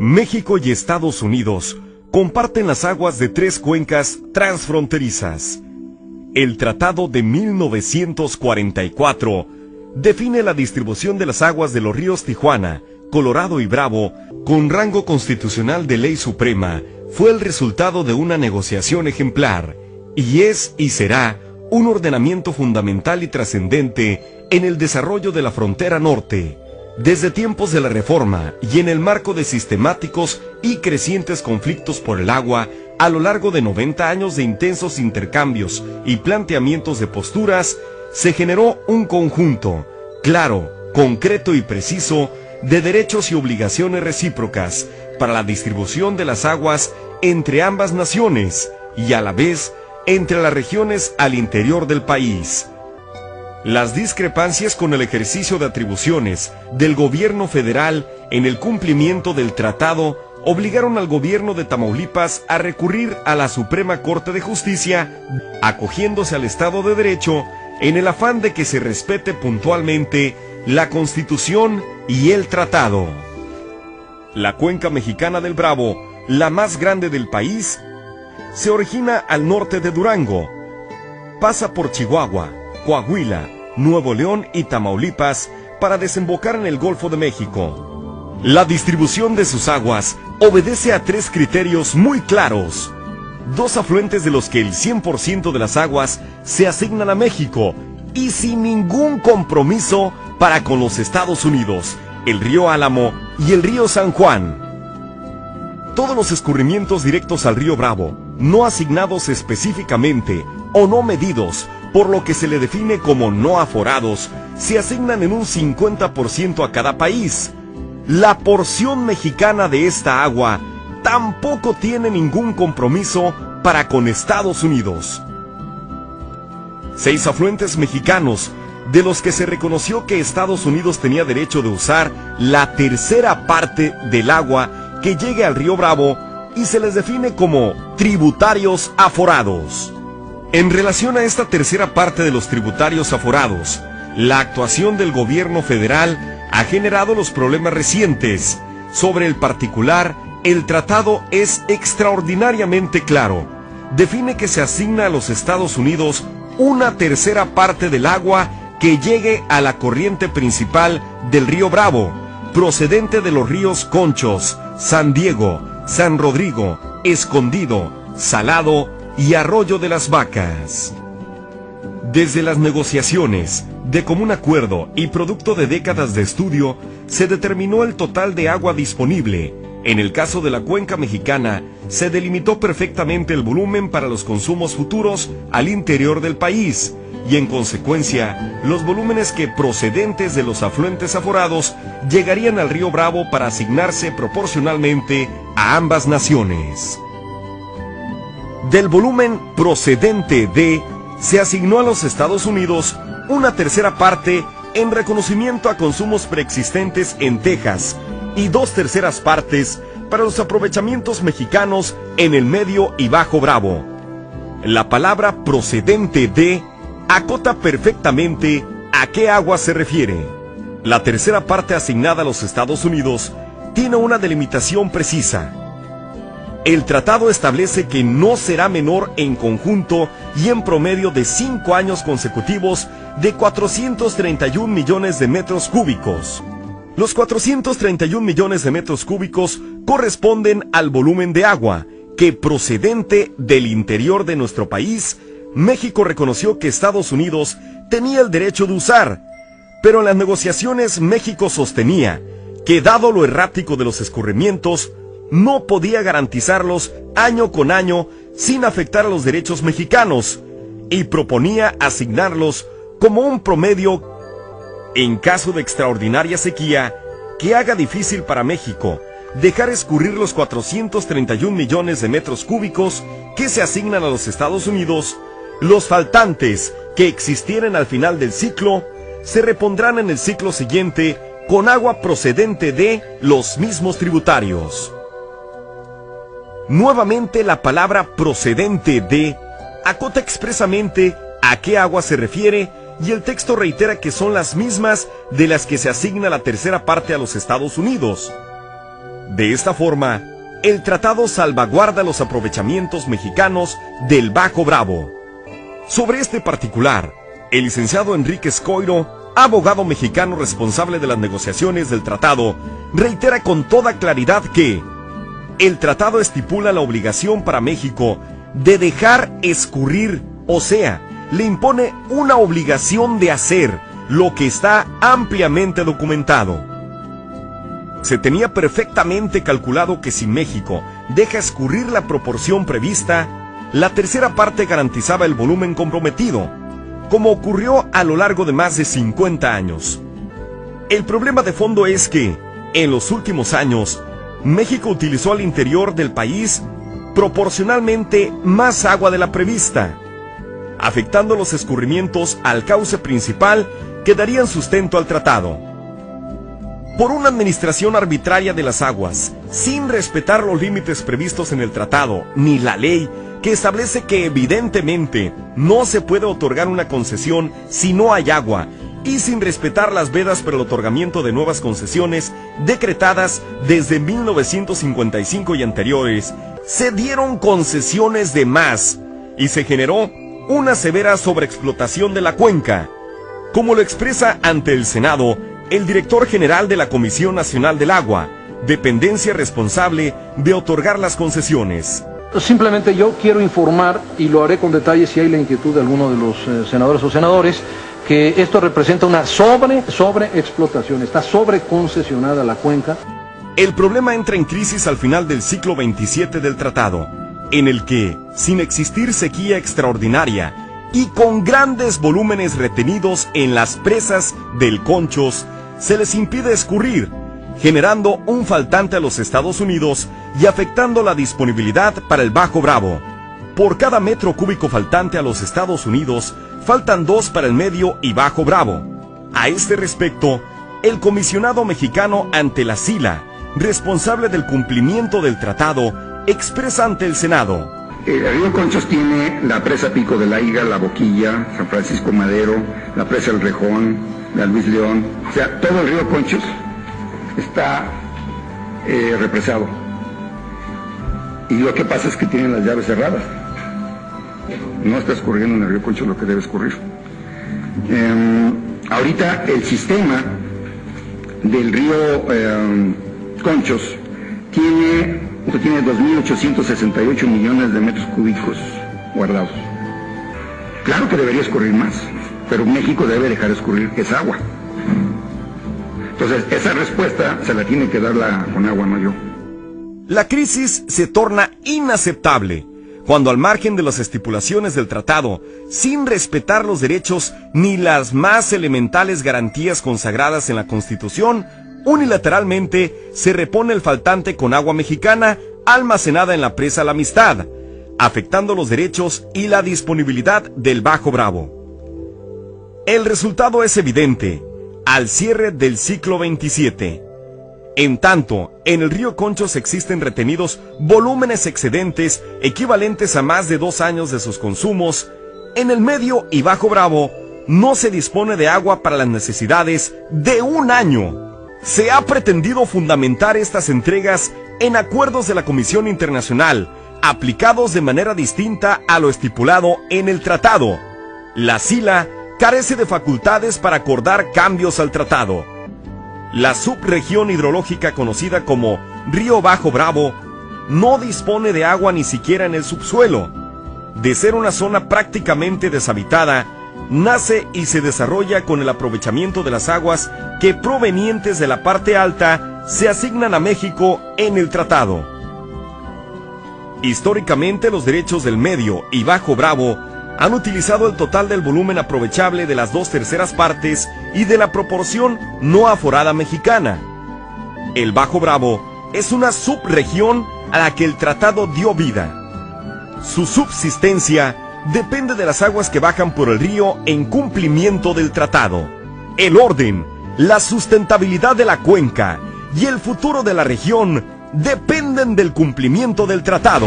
México y Estados Unidos comparten las aguas de tres cuencas transfronterizas. El Tratado de 1944 define la distribución de las aguas de los ríos Tijuana, Colorado y Bravo con rango constitucional de ley suprema. Fue el resultado de una negociación ejemplar y es y será un ordenamiento fundamental y trascendente en el desarrollo de la frontera norte. Desde tiempos de la Reforma y en el marco de sistemáticos y crecientes conflictos por el agua, a lo largo de 90 años de intensos intercambios y planteamientos de posturas, se generó un conjunto claro, concreto y preciso de derechos y obligaciones recíprocas para la distribución de las aguas entre ambas naciones y a la vez entre las regiones al interior del país. Las discrepancias con el ejercicio de atribuciones del gobierno federal en el cumplimiento del tratado obligaron al gobierno de Tamaulipas a recurrir a la Suprema Corte de Justicia, acogiéndose al Estado de Derecho en el afán de que se respete puntualmente la Constitución y el tratado. La cuenca mexicana del Bravo, la más grande del país, se origina al norte de Durango, pasa por Chihuahua, Coahuila, Nuevo León y Tamaulipas para desembocar en el Golfo de México. La distribución de sus aguas obedece a tres criterios muy claros. Dos afluentes de los que el 100% de las aguas se asignan a México y sin ningún compromiso para con los Estados Unidos, el río Álamo y el río San Juan. Todos los escurrimientos directos al río Bravo, no asignados específicamente o no medidos, por lo que se le define como no aforados, se asignan en un 50% a cada país. La porción mexicana de esta agua tampoco tiene ningún compromiso para con Estados Unidos. 6 afluentes mexicanos, de los que se reconoció que Estados Unidos tenía derecho de usar la tercera parte del agua que llegue al río Bravo y se les define como tributarios aforados. En relación a esta tercera parte de los tributarios aforados, la actuación del gobierno federal ha generado los problemas recientes. Sobre el particular, el tratado es extraordinariamente claro. Define que se asigna a los Estados Unidos una tercera parte del agua que llegue a la corriente principal del río Bravo, procedente de los ríos Conchos, San Diego, San Rodrigo, Escondido, Salado y Arroyo de las Vacas. Desde las negociaciones, de común acuerdo y producto de décadas de estudio, se determinó el total de agua disponible. En el caso de la cuenca mexicana, se delimitó perfectamente el volumen para los consumos futuros al interior del país, y en consecuencia, los volúmenes que procedentes de los afluentes aforados llegarían al río Bravo para asignarse proporcionalmente a ambas naciones. Del volumen procedente de, se asignó a los Estados Unidos una tercera parte en reconocimiento a consumos preexistentes en Texas y 2/3 partes para los aprovechamientos mexicanos en el Medio y Bajo Bravo. La palabra procedente de acota perfectamente a qué agua se refiere. La tercera parte asignada a los Estados Unidos tiene una delimitación precisa. El tratado establece que no será menor en conjunto y en promedio de 5 años consecutivos de 431 millones de metros cúbicos. Los 431 millones de metros cúbicos corresponden al volumen de agua que, procedente del interior de nuestro país, México reconoció que Estados Unidos tenía el derecho de usar, pero en las negociaciones México sostenía que, dado lo errático de los escurrimientos, no podía garantizarlos año con año sin afectar a los derechos mexicanos, y proponía asignarlos como un promedio en caso de extraordinaria sequía que haga difícil para México dejar escurrir los 431 millones de metros cúbicos que se asignan a los Estados Unidos. Los faltantes que existieran al final del ciclo se repondrán en el ciclo siguiente con agua procedente de los mismos tributarios. Nuevamente, la palabra procedente de acota expresamente a qué agua se refiere y el texto reitera que son las mismas de las que se asigna la tercera parte a los Estados Unidos. De esta forma, el tratado salvaguarda los aprovechamientos mexicanos del Bajo Bravo. Sobre este particular, el licenciado Enrique Escoiro, abogado mexicano responsable de las negociaciones del tratado, reitera con toda claridad que el tratado estipula la obligación para México de dejar escurrir, o sea, le impone una obligación de hacer lo que está ampliamente documentado. Se tenía perfectamente calculado que si México deja escurrir la proporción prevista, la tercera parte garantizaba el volumen comprometido, como ocurrió a lo largo de más de 50 años. El problema de fondo es que, en los últimos años, México utilizó al interior del país proporcionalmente más agua de la prevista, afectando los escurrimientos al cauce principal que darían sustento al tratado. Por una administración arbitraria de las aguas, sin respetar los límites previstos en el tratado, ni la ley, que establece que evidentemente no se puede otorgar una concesión si no hay agua, y sin respetar las vedas para el otorgamiento de nuevas concesiones decretadas desde 1955 y anteriores, se dieron concesiones de más, y se generó una severa sobreexplotación de la cuenca, como lo expresa ante el Senado el director general de la Comisión Nacional del Agua, dependencia responsable de otorgar las concesiones. Simplemente yo quiero informar, y lo haré con detalle si hay la inquietud de alguno de los senadores o senadores, que esto representa una sobreexplotación, está sobreconcesionada la cuenca. El problema entra en crisis al final del ciclo 27 del tratado, en el que, sin existir sequía extraordinaria y con grandes volúmenes retenidos en las presas del Conchos, se les impide escurrir, generando un faltante a los Estados Unidos y afectando la disponibilidad para el Bajo Bravo. Por cada metro cúbico faltante a los Estados Unidos, faltan 2 para el Medio y Bajo Bravo. A este respecto, el comisionado mexicano ante la SILA, responsable del cumplimiento del tratado, expresa ante el Senado: el río Conchos tiene la presa Pico de la Higa, La Boquilla, San Francisco Madero, la presa El Rejón, la Luis León, o sea, todo el río Conchos está represado. Y lo que pasa es que tienen las llaves cerradas. No está escurriendo en el río Conchos lo que debe escurrir. Ahorita el sistema del río Conchos tiene 2.868 millones de metros cúbicos guardados. Claro que debería escurrir más, pero México debe dejar escurrir esa agua. Entonces, esa respuesta se la tiene que dar la Conagua, no yo. La crisis se torna inaceptable cuando, al margen de las estipulaciones del tratado, sin respetar los derechos ni las más elementales garantías consagradas en la Constitución, unilateralmente se repone el faltante con agua mexicana almacenada en la presa La Amistad, afectando los derechos y la disponibilidad del Bajo Bravo. El resultado es evidente al cierre del ciclo 27. En tanto, en el río Conchos existen retenidos volúmenes excedentes equivalentes a más de 2 años de sus consumos, en el Medio y Bajo Bravo no se dispone de agua para las necesidades de 1 año. Se ha pretendido fundamentar estas entregas en acuerdos de la Comisión Internacional, aplicados de manera distinta a lo estipulado en el tratado. La SILA carece de facultades para acordar cambios al tratado. La subregión hidrológica conocida como Río Bajo Bravo no dispone de agua ni siquiera en el subsuelo. De ser una zona prácticamente deshabitada, nace y se desarrolla con el aprovechamiento de las aguas que, provenientes de la parte alta, se asignan a México en el tratado. Históricamente, los derechos del Medio y Bajo Bravo han utilizado el total del volumen aprovechable de las 2/3 partes y de la proporción no aforada mexicana. El Bajo Bravo es una subregión a la que el tratado dio vida. Su subsistencia depende de las aguas que bajan por el río en cumplimiento del tratado. El orden, la sustentabilidad de la cuenca y el futuro de la región dependen del cumplimiento del tratado.